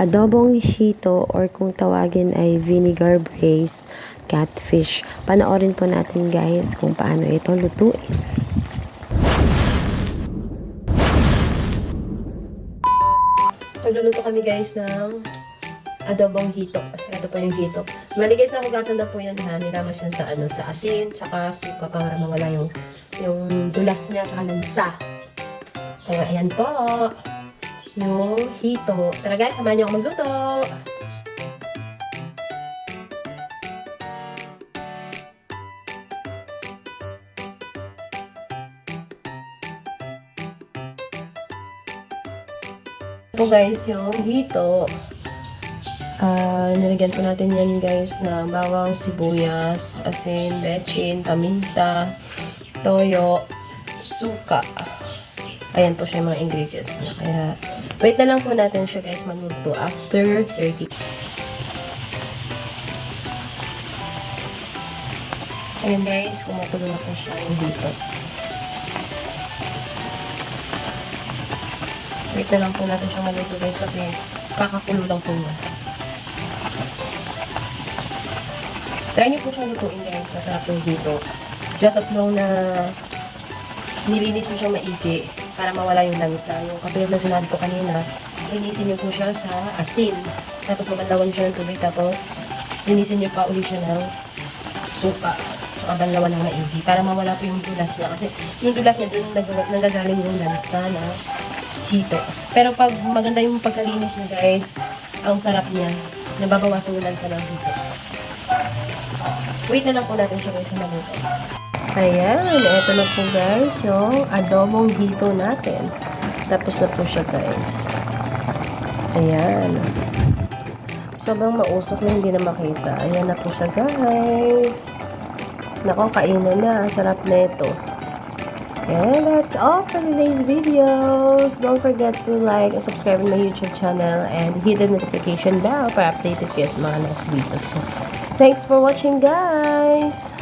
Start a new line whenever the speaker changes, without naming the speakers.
adobong hito or kung tawagin ay vinegar braised catfish. Panoorin po natin guys kung paano ito lutuin. Magluluto kami guys ng adobong hito. Ito po yung hito. Bali guys, nahugasan na po yan ha. Nilamas yan sa asin, tsaka suka para mawala yung dulas niya, tsaka lansa. Kaya ayan po. Yung hito. Tara guys, samahan niyo ako magluto. Po guys, yung hito. Nilagyan po natin yan guys ng bawang, sibuyas, asin, lechon, paminta, toyo, suka. Ayan po siya yung mga ingredients na. Kaya, wait na lang po natin siya guys magluto after 30. Ayan guys, kumukulo na po siya yung hito. Wait na lang po natin siya magluto guys kasi kakakulo lang po niya. Try niyo po siyang lutuin guys. Masarap yung dito. Just as long na nilinis niyo siyang maigi para mawala yung lansa. Yung katulad na sinabi ko kanina, linisin niyo po siya sa asin. Tapos mabanlawan niyo siya ng tubig. Tapos linisin niyo pa ulit siya ng suka. Tsaka banlawan ng maigi para mawala po yung dulas niya. Kasi yung dulas niya dun nagagaling yung lansa na hito. Pero pag maganda yung pagkalinis niyo guys, ang sarap niya. Nababawasan yung lansa ng hito. Wait na lang po natin siya guys na maluto. Ayan, eto na po guys yung adobong hito natin. Tapos na po siya guys. Ayan. Sobrang mausok na hindi na makita. Ayan na po siya guys. Nako, kainan na. Sarap na ito. And that's all for today's videos. Don't forget to like and subscribe to my YouTube channel and hit the notification bell para updated kayo sa mga next videos ko. Thanks for watching guys!